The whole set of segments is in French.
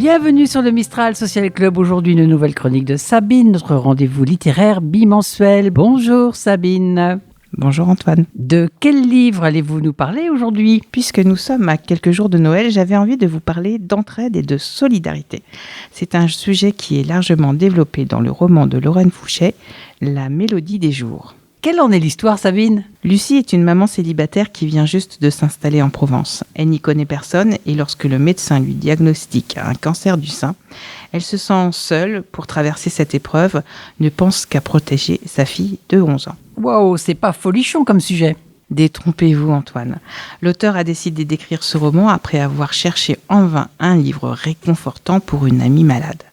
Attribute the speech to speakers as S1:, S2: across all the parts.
S1: Bienvenue sur le Mistral Social Club. Aujourd'hui, une nouvelle chronique de Sabine, notre rendez-vous littéraire bimensuel. Bonjour Sabine.
S2: Bonjour Antoine.
S1: De quel livre allez-vous nous parler aujourd'hui ?
S2: Puisque nous sommes à quelques jours de Noël, j'avais envie de vous parler d'entraide et de solidarité. C'est un sujet qui est largement développé dans le roman de Lorraine Fouché, La Mélodie des jours.
S1: Quelle en est l'histoire, Sabine ?
S2: Lucie est une maman célibataire qui vient juste de s'installer en Provence. Elle n'y connaît personne et lorsque le médecin lui diagnostique un cancer du sein, elle se sent seule pour traverser cette épreuve, ne pense qu'à protéger sa fille de 11 ans.
S1: Wow, c'est pas folichon comme sujet.
S2: Détrompez-vous Antoine. L'auteur a décidé d'écrire ce roman après avoir cherché en vain un livre réconfortant pour une amie malade.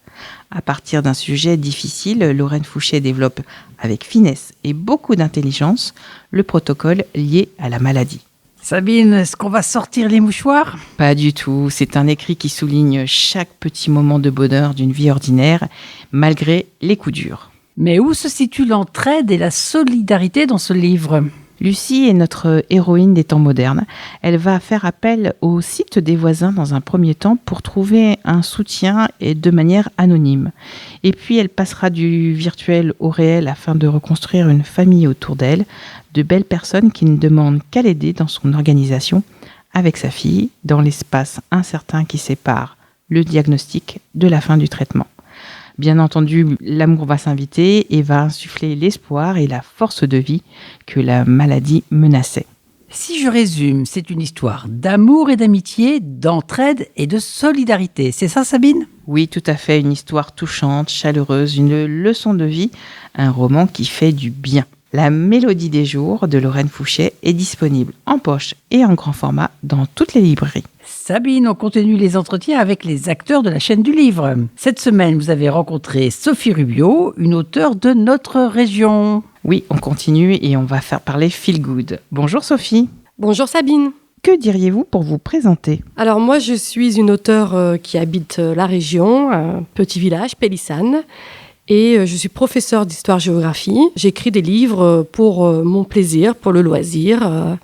S2: À partir d'un sujet difficile, Lorraine Fouché développe avec finesse et beaucoup d'intelligence le protocole lié à la maladie.
S1: Sabine, est-ce qu'on va sortir les mouchoirs ?
S2: Pas du tout, c'est un écrit qui souligne chaque petit moment de bonheur d'une vie ordinaire, malgré les coups durs.
S1: Mais où se situe l'entraide et la solidarité dans ce livre ?
S2: Lucie est notre héroïne des temps modernes. Elle va faire appel au site des voisins dans un premier temps pour trouver un soutien et de manière anonyme. Et puis elle passera du virtuel au réel afin de reconstruire une famille autour d'elle, de belles personnes qui ne demandent qu'à l'aider dans son organisation avec sa fille, dans l'espace incertain qui sépare le diagnostic de la fin du traitement. Bien entendu, l'amour va s'inviter et va insuffler l'espoir et la force de vie que la maladie menaçait.
S1: Si je résume, c'est une histoire d'amour et d'amitié, d'entraide et de solidarité. C'est ça, Sabine ?
S2: Oui, tout à fait, une histoire touchante, chaleureuse, une leçon de vie, un roman qui fait du bien. La Mélodie des jours de Lorraine Fouché est disponible en poche et en grand format dans toutes les librairies.
S1: Sabine, on continue les entretiens avec les acteurs de la chaîne du livre. Cette semaine, vous avez rencontré Sophie Rubio, une auteure de notre région.
S2: Oui, on continue et on va faire parler Feel Good. Bonjour Sophie.
S3: Bonjour Sabine.
S2: Que diriez-vous pour vous présenter ?
S3: Alors moi, je suis une auteure qui habite la région, un petit village, Pélissane. Et je suis professeure d'histoire-géographie. J'écris des livres pour mon plaisir, pour le loisir.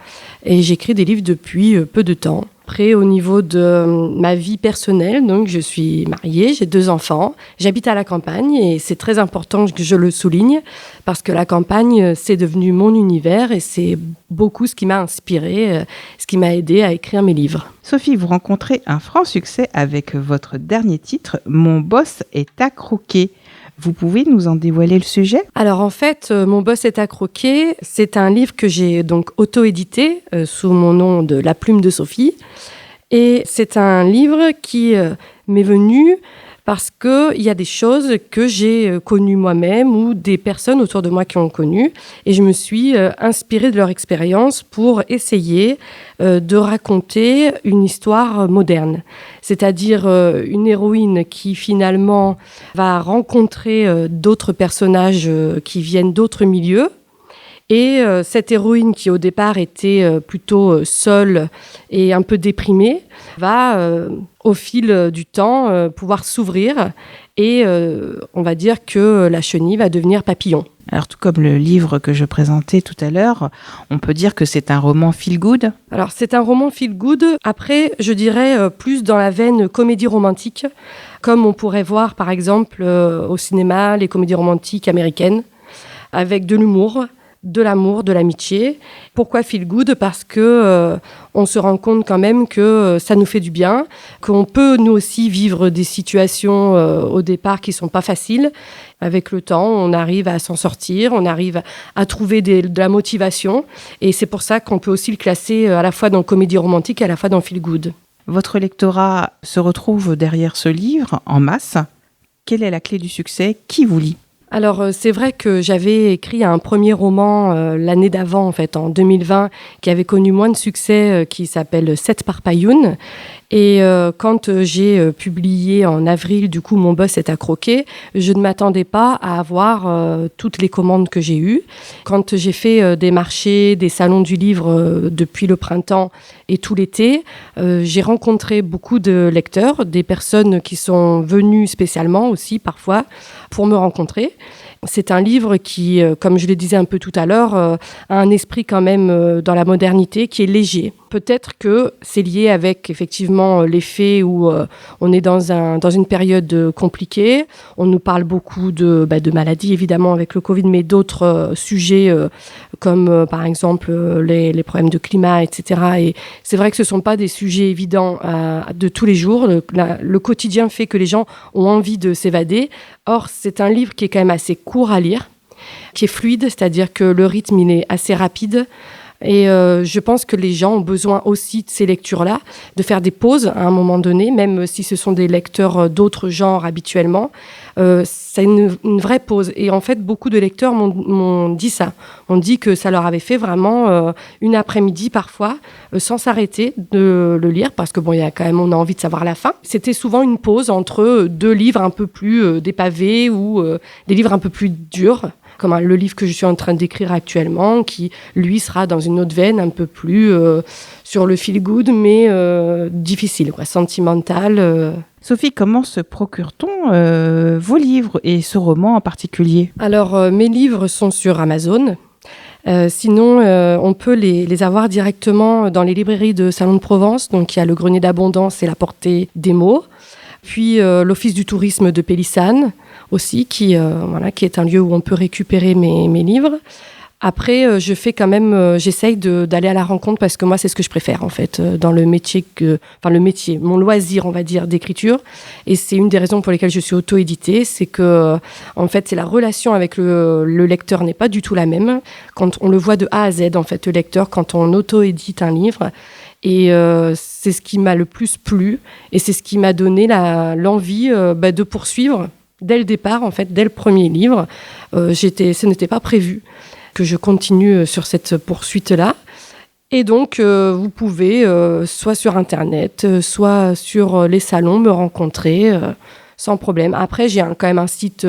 S3: Et j'écris des livres depuis peu de temps. Après, au niveau de ma vie personnelle, donc je suis mariée, j'ai 2 enfants. J'habite à la campagne et c'est très important que je le souligne parce que la campagne, c'est devenu mon univers et c'est beaucoup ce qui m'a inspirée, ce qui m'a aidée à écrire mes livres.
S2: Sophie, vous rencontrez un franc succès avec votre dernier titre, Mon boss est à croquer. Vous pouvez nous en dévoiler le sujet ?
S3: Alors en fait, Mon boss est à croquer, c'est un livre que j'ai donc auto-édité sous mon nom de La Plume de Sophie. Et c'est un livre qui m'est venu parce qu'il y a des choses que j'ai connues moi-même ou des personnes autour de moi qui ont connues. Et je me suis inspirée de leur expérience pour essayer de raconter une histoire moderne. C'est-à-dire une héroïne qui finalement va rencontrer d'autres personnages qui viennent d'autres milieux. Et cette héroïne qui au départ était plutôt seule et un peu déprimée va au fil du temps pouvoir s'ouvrir et on va dire que la chenille va devenir papillon.
S2: Alors tout comme le livre que je présentais tout à l'heure, on peut dire que c'est un roman feel good ?
S3: Alors c'est un roman feel good, après je dirais plus dans la veine comédie romantique, comme on pourrait voir par exemple au cinéma les comédies romantiques américaines, avec de l'humour, de l'amour, de l'amitié. Pourquoi feel good ? Parce que on se rend compte quand même que ça nous fait du bien, qu'on peut nous aussi vivre des situations au départ qui sont pas faciles. Avec le temps, on arrive à s'en sortir, on arrive à trouver de la motivation. Et c'est pour ça qu'on peut aussi le classer à la fois dans comédie romantique et à la fois dans feel good.
S2: Votre lectorat se retrouve derrière ce livre en masse. Quelle est la clé du succès ? Qui vous lit ?
S3: Alors, c'est vrai que j'avais écrit un premier roman l'année d'avant, en fait, en 2020, qui avait connu moins de succès, qui s'appelle Sept par Payoun. Et quand j'ai publié en avril, du coup, Mon boss est à croquer, je ne m'attendais pas à avoir toutes les commandes que j'ai eues. Quand j'ai fait des marchés, des salons du livre depuis le printemps et tout l'été, j'ai rencontré beaucoup de lecteurs, des personnes qui sont venues spécialement aussi parfois pour me rencontrer. C'est un livre qui, comme je le disais un peu tout à l'heure, a un esprit quand même dans la modernité qui est léger. Peut-être que c'est lié avec effectivement l'effet où on est dans une période compliquée. On nous parle beaucoup de maladies évidemment avec le Covid, mais d'autres sujets comme par exemple les problèmes de climat, etc. Et c'est vrai que ce ne sont pas des sujets évidents de tous les jours. Le quotidien fait que les gens ont envie de s'évader. Or, c'est un livre qui est quand même assez court à lire, qui est fluide, c'est-à-dire que le rythme il est assez rapide. Et je pense que les gens ont besoin aussi de ces lectures-là, de faire des pauses à un moment donné, même si ce sont des lecteurs d'autres genres habituellement. C'est une vraie pause. Et en fait, beaucoup de lecteurs m'ont dit ça. On dit que ça leur avait fait vraiment une après-midi parfois, sans s'arrêter de le lire, parce que bon, on a envie de savoir la fin. C'était souvent une pause entre deux livres un peu plus dépavés ou des livres un peu plus durs, comme le livre que je suis en train d'écrire actuellement, qui, lui, sera dans une autre veine, un peu plus sur le feel-good, mais difficile, sentimental.
S2: Sophie, comment se procure-t-on vos livres et ce roman en particulier ?
S3: Alors, mes livres sont sur Amazon. Sinon, on peut les avoir directement dans les librairies de Salon de Provence. Donc, il y a le Grenier d'Abondance et la Portée des Mots. Puis, l'Office du tourisme de Pélissane aussi, qui est un lieu où on peut récupérer mes livres. Après, je fais quand même, j'essaye d'aller à la rencontre parce que moi, c'est ce que je préfère en fait dans le métier mon loisir, on va dire, d'écriture. Et c'est une des raisons pour lesquelles je suis auto-éditée, c'est que en fait, c'est la relation avec le lecteur n'est pas du tout la même. Quand on le voit de A à Z, en fait, le lecteur, quand on auto-édite un livre. Et c'est ce qui m'a le plus plu et c'est ce qui m'a donné l'envie de poursuivre dès le départ, en fait, dès le premier livre. Ce n'était pas prévu que je continue sur cette poursuite-là. Et donc, vous pouvez, soit sur Internet, soit sur les salons, me rencontrer sans problème. Après, j'ai quand même un site,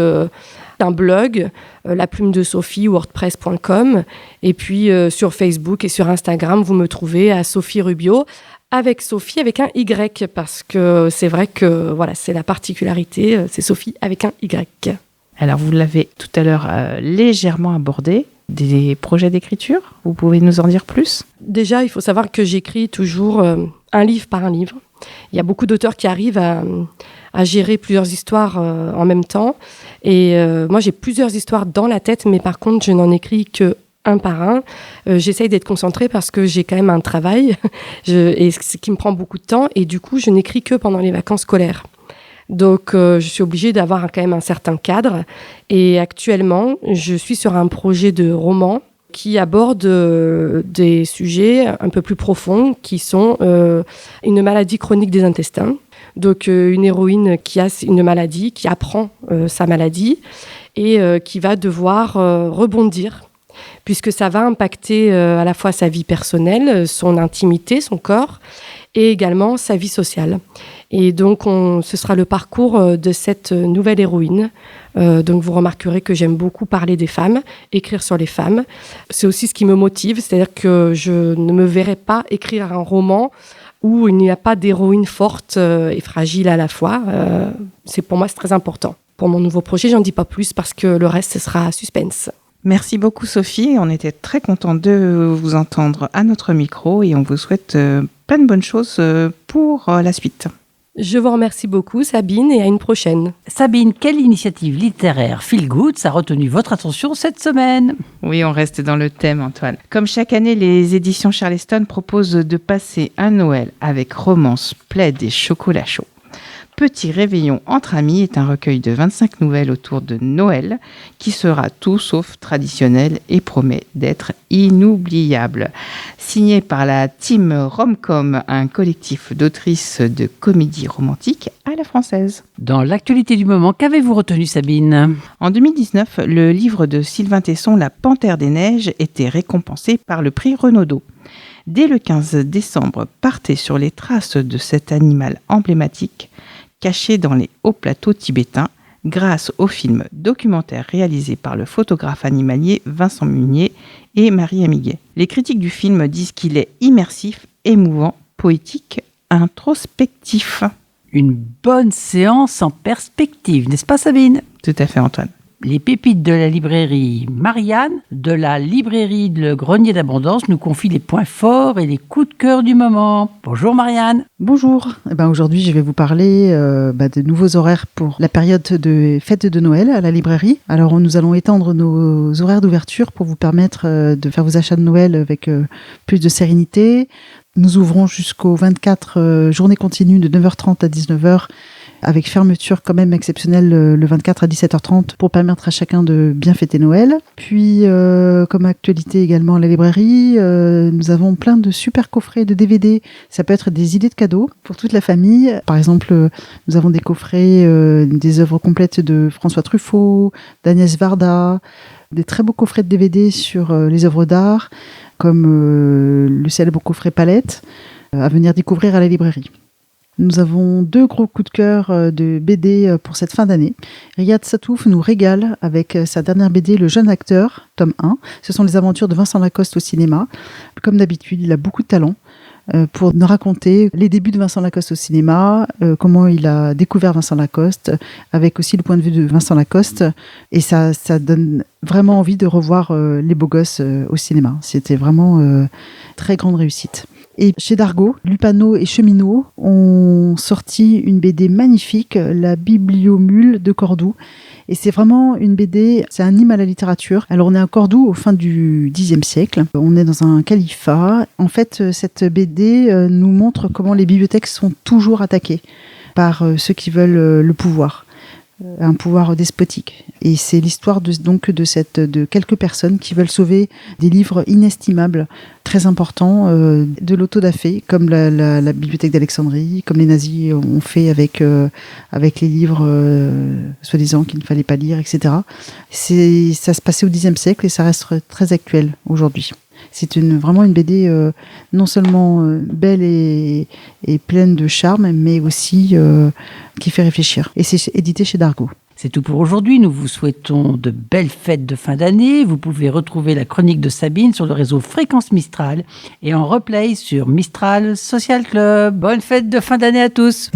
S3: un blog, La Plume de Sophie, wordpress.com. Et puis, sur Facebook et sur Instagram, vous me trouvez à Sophie Rubio, avec Sophie avec un Y, parce que c'est vrai que c'est la particularité, c'est Sophie avec un Y.
S2: Alors, vous l'avez tout à l'heure légèrement abordé. Des projets d'écriture, vous pouvez nous en dire plus ?
S3: Déjà, il faut savoir que j'écris toujours un livre par un livre. Il y a beaucoup d'auteurs qui arrivent à gérer plusieurs histoires en même temps. Et moi, j'ai plusieurs histoires dans la tête, mais par contre, je n'en écris que un par un. J'essaye d'être concentrée parce que j'ai quand même un travail et ce qui me prend beaucoup de temps. Et du coup, je n'écris que pendant les vacances scolaires. Donc, je suis obligée d'avoir quand même un certain cadre. Et actuellement, je suis sur un projet de roman qui aborde des sujets un peu plus profonds, qui sont une maladie chronique des intestins. Donc, une héroïne qui a une maladie, qui apprend sa maladie et qui va devoir rebondir, puisque ça va impacter à la fois sa vie personnelle, son intimité, son corps, et également sa vie sociale. Et donc, ce sera le parcours de cette nouvelle héroïne. Donc, vous remarquerez que j'aime beaucoup parler des femmes, écrire sur les femmes. C'est aussi ce qui me motive, c'est-à-dire que je ne me verrai pas écrire un roman où il n'y a pas d'héroïne forte et fragile à la fois. Pour moi, c'est très important. Pour mon nouveau projet, j'en dis pas plus parce que le reste, ce sera suspense.
S2: Merci beaucoup Sophie, on était très contents de vous entendre à notre micro et on vous souhaite plein de bonnes choses pour la suite.
S3: Je vous remercie beaucoup Sabine et à une prochaine.
S1: Sabine, quelle initiative littéraire feel good a retenu votre attention cette semaine ?
S2: Oui, on reste dans le thème Antoine. Comme chaque année, les éditions Charleston proposent de passer un Noël avec romance, plaid et chocolat chaud. Petit réveillon entre amis est un recueil de 25 nouvelles autour de Noël qui sera tout sauf traditionnel et promet d'être inoubliable. Signé par la Team Romcom, un collectif d'autrices de comédie romantique à la française.
S1: Dans l'actualité du moment, qu'avez-vous retenu Sabine ?
S2: En 2019, le livre de Sylvain Tesson, La Panthère des Neiges, était récompensé par le prix Renaudot. Dès le 15 décembre, partez sur les traces de cet animal emblématique caché dans les hauts plateaux tibétains grâce au film documentaire réalisé par le photographe animalier Vincent Munier et Marie Amiguet. Les critiques du film disent qu'il est immersif, émouvant, poétique, introspectif.
S1: Une bonne séance en perspective, n'est-ce pas Sabine ?
S2: Tout à fait Antoine.
S1: Les pépites de la librairie Marianne, de la librairie Le Grenier d'Abondance, nous confie les points forts et les coups de cœur du moment. Bonjour Marianne.
S4: Bonjour. Aujourd'hui, je vais vous parler de nouveaux horaires pour la période de fête de Noël à la librairie. Alors, nous allons étendre nos horaires d'ouverture pour vous permettre de faire vos achats de Noël avec plus de sérénité. Nous ouvrons jusqu'au 24 journées continues de 9h30 à 19h avec fermeture quand même exceptionnelle le 24 à 17h30 pour permettre à chacun de bien fêter Noël. Puis, comme actualité également à la librairie, nous avons plein de super coffrets de DVD. Ça peut être des idées de cadeaux pour toute la famille. Par exemple, nous avons des coffrets, des œuvres complètes de François Truffaut, d'Agnès Varda, des très beaux coffrets de DVD sur les œuvres d'art, comme le célèbre coffret Palette, à venir découvrir à la librairie. Nous avons 2 gros coups de cœur de BD pour cette fin d'année. Riyad Satouf nous régale avec sa dernière BD Le Jeune Acteur, tome 1. Ce sont les aventures de Vincent Lacoste au cinéma. Comme d'habitude, il a beaucoup de talent pour nous raconter les débuts de Vincent Lacoste au cinéma, comment il a découvert Vincent Lacoste, avec aussi le point de vue de Vincent Lacoste. Et ça donne vraiment envie de revoir les beaux gosses au cinéma. C'était vraiment très grande réussite. Et chez Dargaud, Lupano et Cheminot ont sorti une BD magnifique, La Bibliomule de Cordoue. Et c'est vraiment une BD, c'est un hymne à la littérature. Alors on est à Cordoue au fin du Xe siècle. On est dans un califat. En fait, cette BD nous montre comment les bibliothèques sont toujours attaquées par ceux qui veulent le pouvoir. Un pouvoir despotique. Et c'est l'histoire de quelques personnes qui veulent sauver des livres inestimables, très importants, de l'autodafé, comme la bibliothèque d'Alexandrie, comme les nazis ont fait avec les livres soi-disant qu'il ne fallait pas lire, etc. Ça se passait au Xe siècle et ça reste très actuel aujourd'hui. C'est vraiment une BD non seulement belle et pleine de charme, mais aussi qui fait réfléchir. Et c'est édité chez Dargaud.
S1: C'est tout pour aujourd'hui. Nous vous souhaitons de belles fêtes de fin d'année. Vous pouvez retrouver la chronique de Sabine sur le réseau Fréquence Mistral et en replay sur Mistral Social Club. Bonne fête de fin d'année à tous.